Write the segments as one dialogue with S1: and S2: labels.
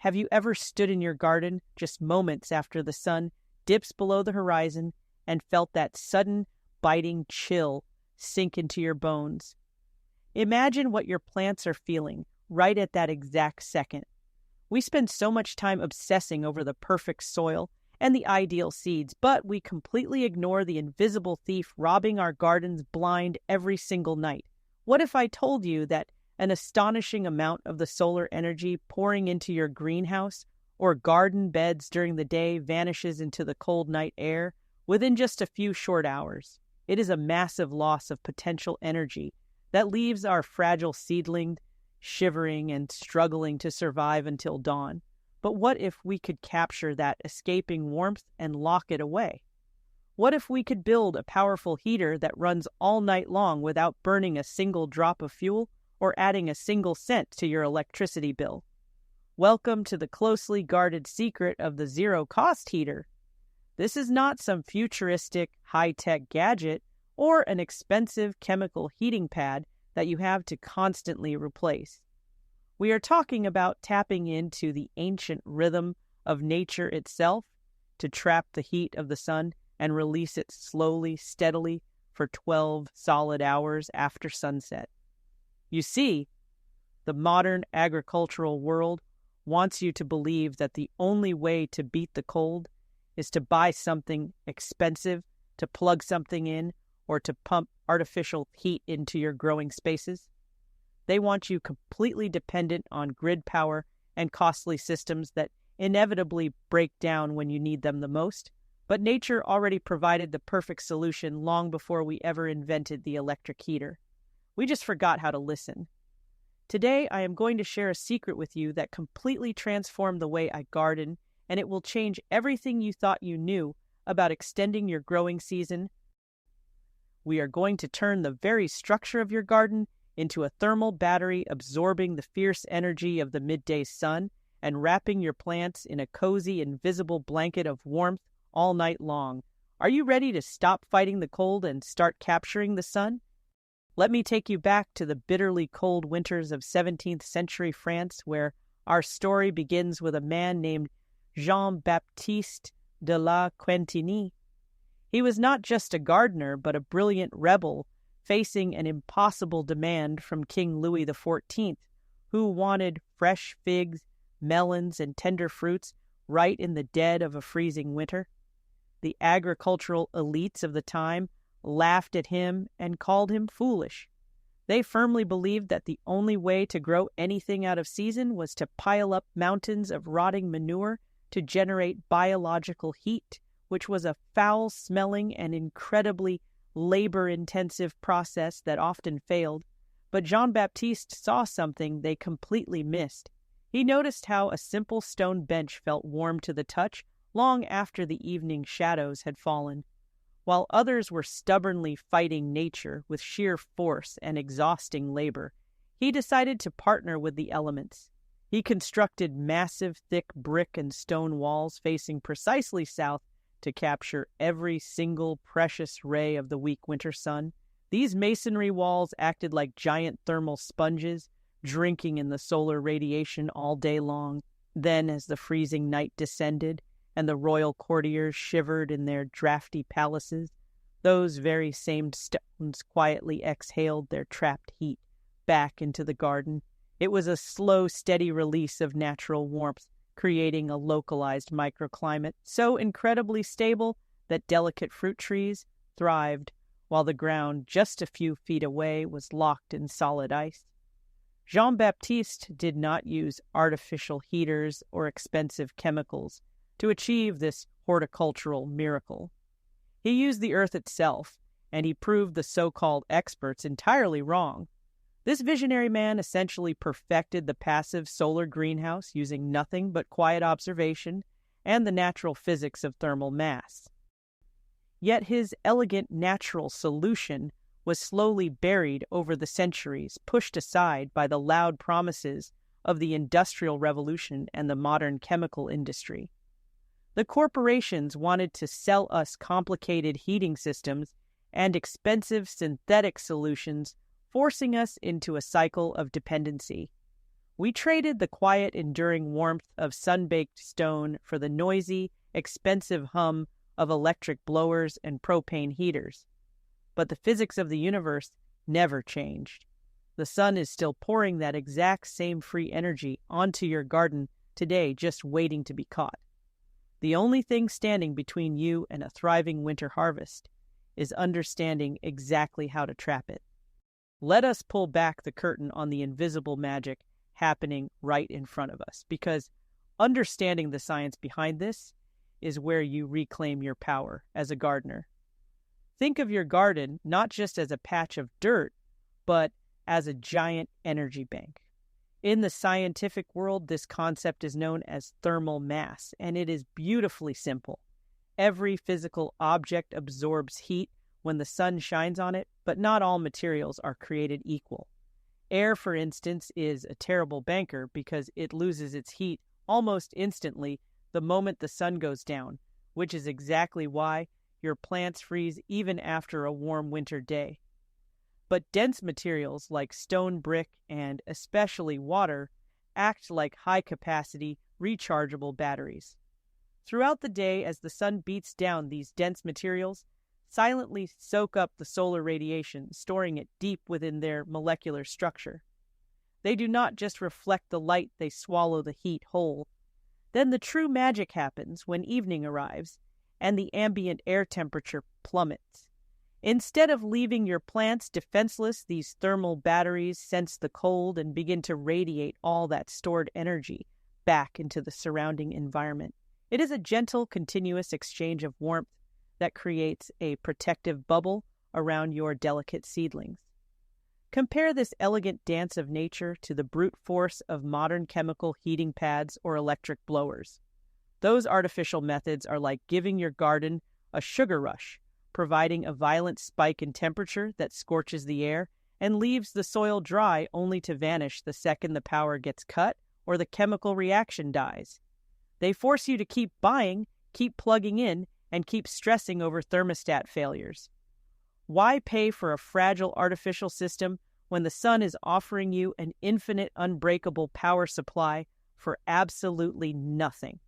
S1: have you ever stood in your garden just moments after the sun dips below the horizon and felt that sudden, biting chill sink into your bones? Imagine what your plants are feeling right at that exact second. We spend so much time obsessing over the perfect soil and the ideal seeds, but we completely ignore the invisible thief robbing our gardens blind every single night. What if I told you that an astonishing amount of the solar energy pouring into your greenhouse or garden beds during the day vanishes into the cold night air within just a few short hours? It is a massive loss of potential energy that leaves our fragile seedling shivering and struggling to survive until dawn. But what if we could capture that escaping warmth and lock it away? What if we could build a powerful heater that runs all night long without burning a single drop of fuel or adding a single cent to your electricity bill? Welcome to the closely guarded secret of the zero-cost heater. This is not some futuristic, high-tech gadget or an expensive chemical heating pad that you have to constantly replace. We are talking about tapping into the ancient rhythm of nature itself to trap the heat of the sun and release it slowly, steadily for 12 solid hours after sunset. You see, the modern agricultural world wants you to believe that the only way to beat the cold is to buy something expensive, to plug something in, or to pump artificial heat into your growing spaces. They want you completely dependent on grid power and costly systems that inevitably break down when you need them the most. But nature already provided the perfect solution long before we ever invented the electric heater. We just forgot how to listen. Today, I am going to share a secret with you that completely transformed the way I garden, and it will change everything you thought you knew about extending your growing season. We are going to turn the very structure of your garden into a thermal battery absorbing the fierce energy of the midday sun and wrapping your plants in a cozy, invisible blanket of warmth all night long. Are you ready to stop fighting the cold and start capturing the sun? Let me take you back to the bitterly cold winters of 17th century France, where our story begins with a man named Jean-Baptiste de La Quintinie. He was not just a gardener, but a brilliant rebel facing an impossible demand from King Louis XIV, who wanted fresh figs, melons, and tender fruits right in the dead of a freezing winter. The agricultural elites of the time laughed at him and called him foolish. They firmly believed that the only way to grow anything out of season was to pile up mountains of rotting manure to generate biological heat, which was a foul-smelling and incredibly labor-intensive process that often failed. But Jean-Baptiste saw something they completely missed. He noticed how a simple stone bench felt warm to the touch long after the evening shadows had fallen. While others were stubbornly fighting nature with sheer force and exhausting labor, he decided to partner with the elements. He constructed massive, thick brick and stone walls facing precisely south to capture every single precious ray of the weak winter sun. These masonry walls acted like giant thermal sponges, drinking in the solar radiation all day long. Then, as the freezing night descended and the royal courtiers shivered in their drafty palaces, those very same stones quietly exhaled their trapped heat back into the garden. It was a slow, steady release of natural warmth, creating a localized microclimate so incredibly stable that delicate fruit trees thrived, while the ground just a few feet away was locked in solid ice. Jean-Baptiste did not use artificial heaters or expensive chemicals to achieve this horticultural miracle. He used the earth itself, and he proved the so-called experts entirely wrong. This visionary man essentially perfected the passive solar greenhouse using nothing but quiet observation and the natural physics of thermal mass. Yet his elegant natural solution was slowly buried over the centuries, pushed aside by the loud promises of the Industrial Revolution and the modern chemical industry. The corporations wanted to sell us complicated heating systems and expensive synthetic solutions, forcing us into a cycle of dependency. We traded the quiet, enduring warmth of sun-baked stone for the noisy, expensive hum of electric blowers and propane heaters. But the physics of the universe never changed. The sun is still pouring that exact same free energy onto your garden today, just waiting to be caught. The only thing standing between you and a thriving winter harvest is understanding exactly how to trap it. Let us pull back the curtain on the invisible magic happening right in front of us, because understanding the science behind this is where you reclaim your power as a gardener. Think of your garden not just as a patch of dirt, but as a giant energy bank. In the scientific world, this concept is known as thermal mass, and it is beautifully simple. Every physical object absorbs heat when the sun shines on it, but not all materials are created equal. Air, for instance, is a terrible banker because it loses its heat almost instantly the moment the sun goes down, which is exactly why your plants freeze even after a warm winter day. But dense materials like stone, brick, and especially water act like high-capacity, rechargeable batteries. Throughout the day, as the sun beats down, these dense materials silently soak up the solar radiation, storing it deep within their molecular structure. They do not just reflect the light, they swallow the heat whole. Then the true magic happens when evening arrives and the ambient air temperature plummets. Instead of leaving your plants defenseless, these thermal batteries sense the cold and begin to radiate all that stored energy back into the surrounding environment. It is a gentle, continuous exchange of warmth that creates a protective bubble around your delicate seedlings. Compare this elegant dance of nature to the brute force of modern chemical heating pads or electric blowers. Those artificial methods are like giving your garden a sugar rush, providing a violent spike in temperature that scorches the air and leaves the soil dry only to vanish the second the power gets cut or the chemical reaction dies. They force you to keep buying, keep plugging in, and keep stressing over thermostat failures. Why pay for a fragile artificial system when the sun is offering you an infinite, unbreakable power supply for absolutely nothing?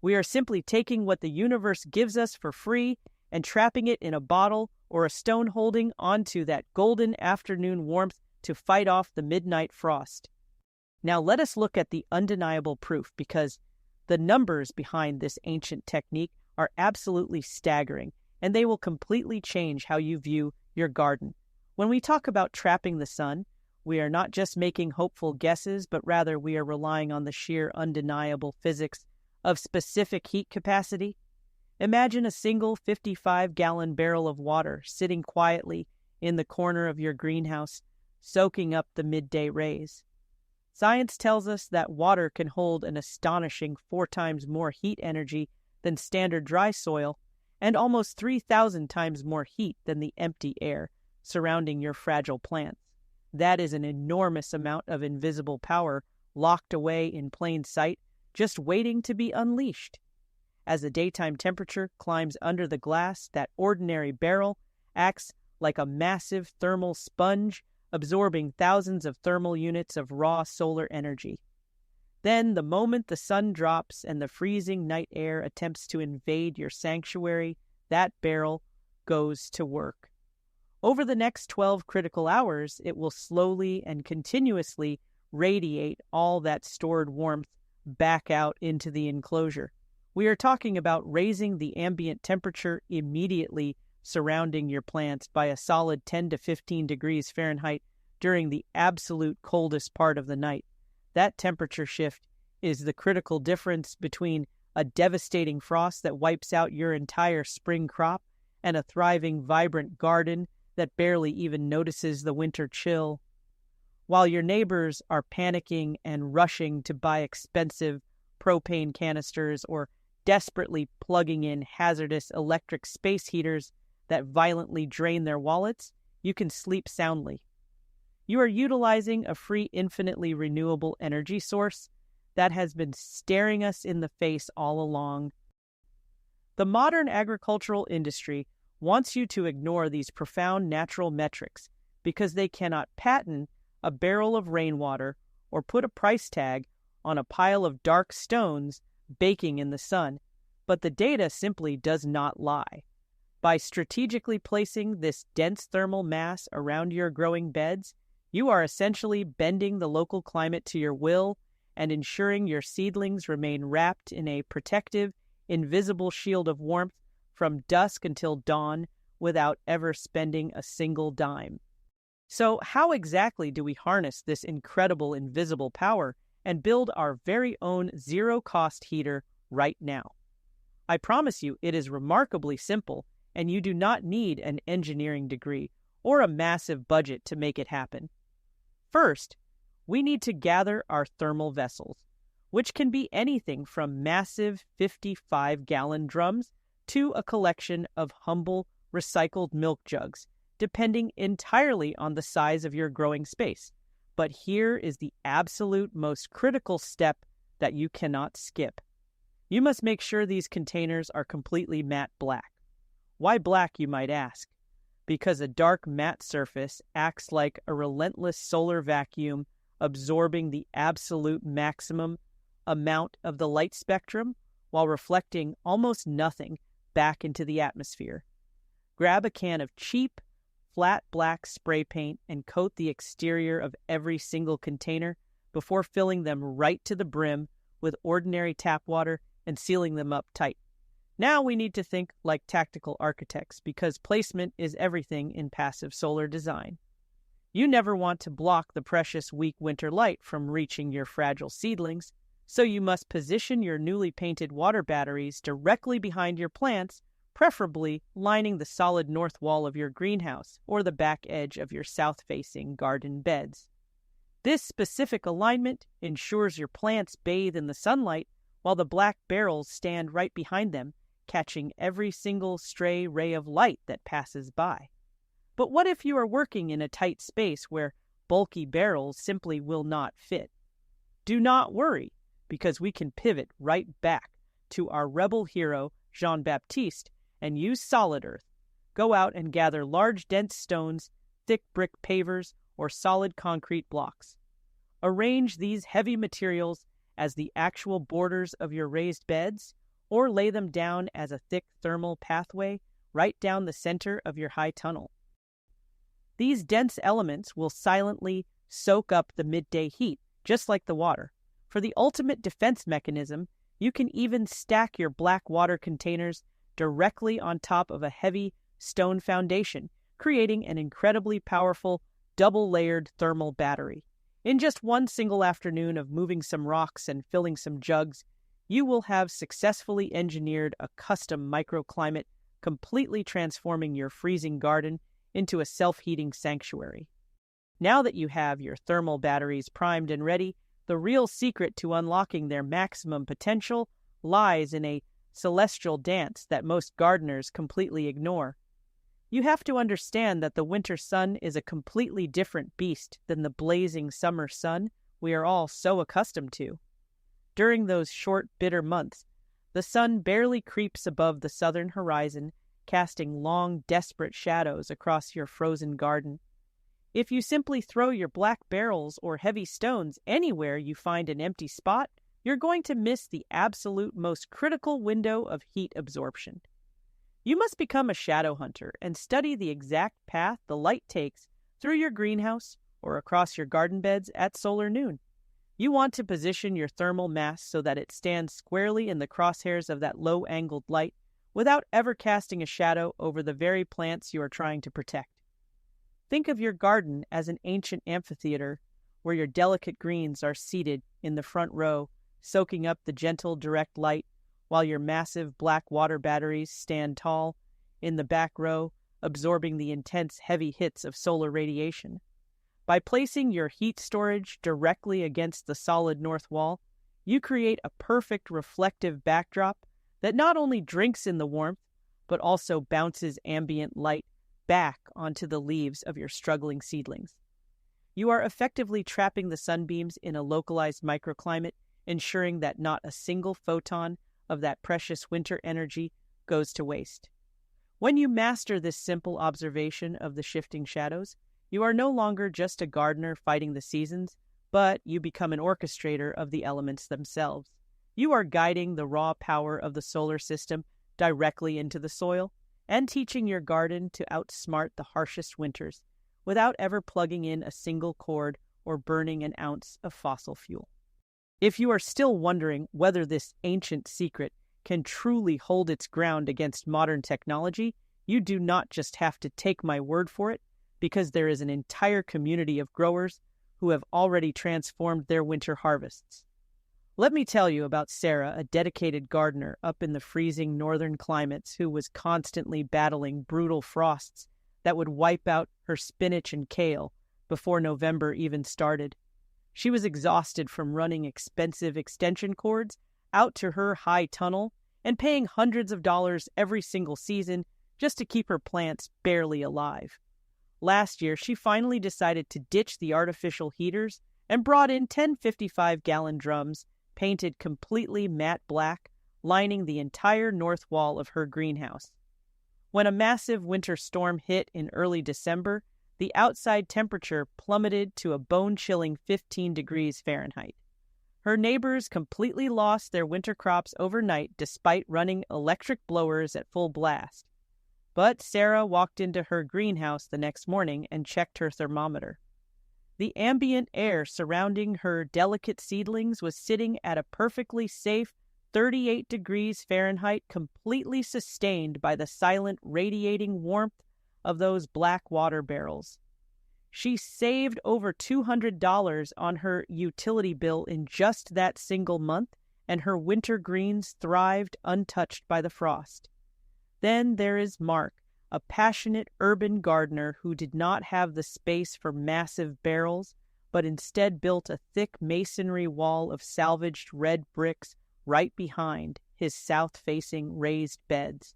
S1: We are simply taking what the universe gives us for free and trapping it in a bottle or a stone holding onto that golden afternoon warmth to fight off the midnight frost. Now let us look at the undeniable proof, because the numbers behind this ancient technique are absolutely staggering, and they will completely change how you view your garden. When we talk about trapping the sun, we are not just making hopeful guesses, but rather we are relying on the sheer undeniable physics of specific heat capacity. Imagine a single 55-gallon barrel of water sitting quietly in the corner of your greenhouse, soaking up the midday rays. Science tells us that water can hold an astonishing 4 times more heat energy than standard dry soil, and almost 3,000 times more heat than the empty air surrounding your fragile plants. That is an enormous amount of invisible power locked away in plain sight, just waiting to be unleashed. As the daytime temperature climbs under the glass, that ordinary barrel acts like a massive thermal sponge, absorbing thousands of thermal units of raw solar energy. Then, the moment the sun drops and the freezing night air attempts to invade your sanctuary, that barrel goes to work. Over the next 12 critical hours, it will slowly and continuously radiate all that stored warmth back out into the enclosure. We are talking about raising the ambient temperature immediately surrounding your plants by a solid 10 to 15 degrees Fahrenheit during the absolute coldest part of the night. That temperature shift is the critical difference between a devastating frost that wipes out your entire spring crop and a thriving, vibrant garden that barely even notices the winter chill. While your neighbors are panicking and rushing to buy expensive propane canisters or desperately plugging in hazardous electric space heaters that violently drain their wallets, you can sleep soundly. You are utilizing a free, infinitely renewable energy source that has been staring us in the face all along. The modern agricultural industry wants you to ignore these profound natural metrics because they cannot patent a barrel of rainwater or put a price tag on a pile of dark stones baking in the sun, but the data simply does not lie. By strategically placing this dense thermal mass around your growing beds, you are essentially bending the local climate to your will and ensuring your seedlings remain wrapped in a protective, invisible shield of warmth from dusk until dawn without ever spending a single dime. So, how exactly do we harness this incredible invisible power and build our very own zero-cost heater right now? I promise you it is remarkably simple, and you do not need an engineering degree or a massive budget to make it happen. First, we need to gather our thermal vessels, which can be anything from massive 55-gallon drums to a collection of humble recycled milk jugs, depending entirely on the size of your growing space. But here is the absolute most critical step that you cannot skip. You must make sure these containers are completely matte black. Why black, you might ask? Because a dark matte surface acts like a relentless solar vacuum, absorbing the absolute maximum amount of the light spectrum while reflecting almost nothing back into the atmosphere. Grab a can of cheap, flat black spray paint and coat the exterior of every single container before filling them right to the brim with ordinary tap water and sealing them up tight. Now we need to think like tactical architects, because placement is everything in passive solar design. You never want to block the precious weak winter light from reaching your fragile seedlings, so you must position your newly painted water batteries directly behind your plants, preferably lining the solid north wall of your greenhouse or the back edge of your south-facing garden beds. This specific alignment ensures your plants bathe in the sunlight while the black barrels stand right behind them, catching every single stray ray of light that passes by. But what if you are working in a tight space where bulky barrels simply will not fit? Do not worry, because we can pivot right back to our rebel hero, Jean-Baptiste, and use solid earth. Go out and gather large dense stones, thick brick pavers, or solid concrete blocks. Arrange these heavy materials as the actual borders of your raised beds, or lay them down as a thick thermal pathway right down the center of your high tunnel. These dense elements will silently soak up the midday heat, just like the water. For the ultimate defense mechanism, you can even stack your black water containers directly on top of a heavy stone foundation, creating an incredibly powerful, double-layered thermal battery. In just one single afternoon of moving some rocks and filling some jugs, you will have successfully engineered a custom microclimate, completely transforming your freezing garden into a self-heating sanctuary. Now that you have your thermal batteries primed and ready, the real secret to unlocking their maximum potential lies in a celestial dance that most gardeners completely ignore. You have to understand that the winter sun is a completely different beast than the blazing summer sun we are all so accustomed to. During those short, bitter months, the sun barely creeps above the southern horizon, casting long, desperate shadows across your frozen garden. If you simply throw your black barrels or heavy stones anywhere you find an empty spot, you're going to miss the absolute most critical window of heat absorption. You must become a shadow hunter and study the exact path the light takes through your greenhouse or across your garden beds at solar noon. You want to position your thermal mass so that it stands squarely in the crosshairs of that low-angled light without ever casting a shadow over the very plants you are trying to protect. Think of your garden as an ancient amphitheater where your delicate greens are seated in the front row, soaking up the gentle, direct light, while your massive black water batteries stand tall in the back row, absorbing the intense, heavy hits of solar radiation. By placing your heat storage directly against the solid north wall, you create a perfect reflective backdrop that not only drinks in the warmth, but also bounces ambient light back onto the leaves of your struggling seedlings. You are effectively trapping the sunbeams in a localized microclimate, ensuring that not a single photon of that precious winter energy goes to waste. When you master this simple observation of the shifting shadows, you are no longer just a gardener fighting the seasons, but you become an orchestrator of the elements themselves. You are guiding the raw power of the solar system directly into the soil and teaching your garden to outsmart the harshest winters without ever plugging in a single cord or burning an ounce of fossil fuel. If you are still wondering whether this ancient secret can truly hold its ground against modern technology, you do not just have to take my word for it, because there is an entire community of growers who have already transformed their winter harvests. Let me tell you about Sarah, a dedicated gardener up in the freezing northern climates who was constantly battling brutal frosts that would wipe out her spinach and kale before November even started. She was exhausted from running expensive extension cords out to her high tunnel and paying hundreds of dollars every single season just to keep her plants barely alive. Last year, she finally decided to ditch the artificial heaters and brought in 10 55-gallon drums painted completely matte black, lining the entire north wall of her greenhouse. When a massive winter storm hit in early December, the outside temperature plummeted to a bone-chilling 15 degrees Fahrenheit. Her neighbors completely lost their winter crops overnight despite running electric blowers at full blast. But Sarah walked into her greenhouse the next morning and checked her thermometer. The ambient air surrounding her delicate seedlings was sitting at a perfectly safe 38 degrees Fahrenheit, completely sustained by the silent radiating warmth of those black water barrels. She saved over $200 on her utility bill in just that single month, and her winter greens thrived untouched by the frost. Then there is Mark, a passionate urban gardener who did not have the space for massive barrels, but instead built a thick masonry wall of salvaged red bricks right behind his south-facing raised beds.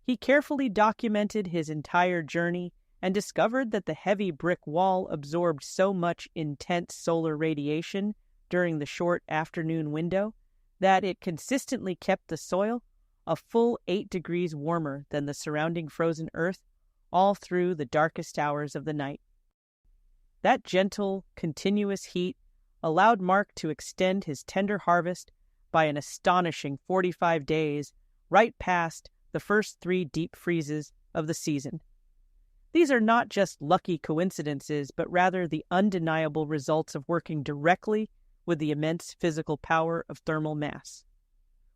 S1: He carefully documented his entire journey and discovered that the heavy brick wall absorbed so much intense solar radiation during the short afternoon window that it consistently kept the soil a full 8 degrees warmer than the surrounding frozen earth all through the darkest hours of the night. That gentle, continuous heat allowed Mark to extend his tender harvest by an astonishing 45 days, right past the first 3 deep freezes of the season. These are not just lucky coincidences, but rather the undeniable results of working directly with the immense physical power of thermal mass.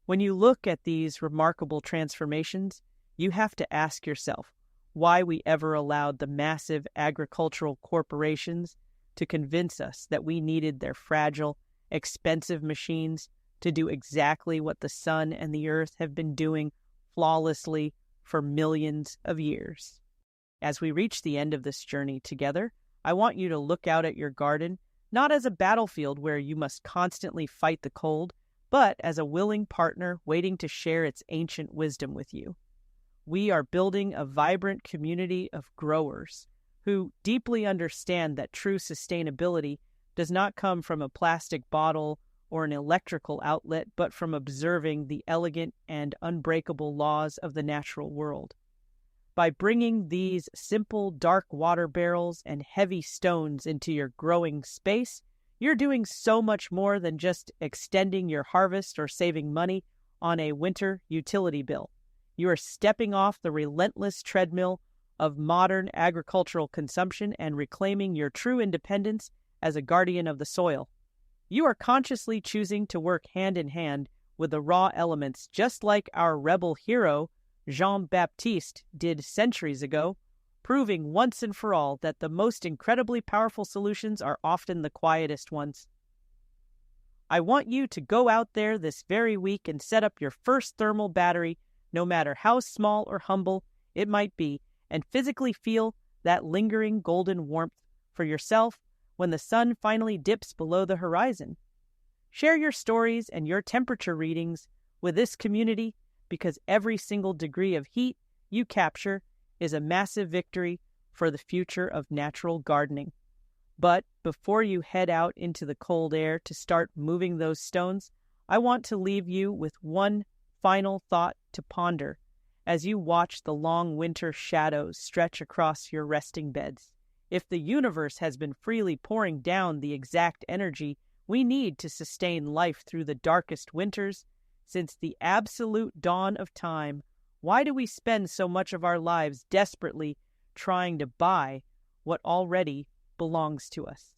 S1: When you look at these remarkable transformations, you have to ask yourself why we ever allowed the massive agricultural corporations to convince us that we needed their fragile, expensive machines to do exactly what the sun and the earth have been doing flawlessly for millions of years. As we reach the end of this journey together, I want you to look out at your garden not as a battlefield where you must constantly fight the cold, but as a willing partner waiting to share its ancient wisdom with you. We are building a vibrant community of growers who deeply understand that true sustainability does not come from a plastic bottle or an electrical outlet, but from observing the elegant and unbreakable laws of the natural world. By bringing these simple dark water barrels and heavy stones into your growing space, you're doing so much more than just extending your harvest or saving money on a winter utility bill. You are stepping off the relentless treadmill of modern agricultural consumption and reclaiming your true independence as a guardian of the soil. You are consciously choosing to work hand in hand with the raw elements, just like our rebel hero, Jean-Baptiste, did centuries ago, proving once and for all that the most incredibly powerful solutions are often the quietest ones. I want you to go out there this very week and set up your first thermal battery, no matter how small or humble it might be, and physically feel that lingering golden warmth for yourself when the sun finally dips below the horizon. Share your stories and your temperature readings with this community, because every single degree of heat you capture is a massive victory for the future of natural gardening. But before you head out into the cold air to start moving those stones, I want to leave you with one final thought to ponder as you watch the long winter shadows stretch across your resting beds. If the universe has been freely pouring down the exact energy we need to sustain life through the darkest winters, since the absolute dawn of time, why do we spend so much of our lives desperately trying to buy what already belongs to us?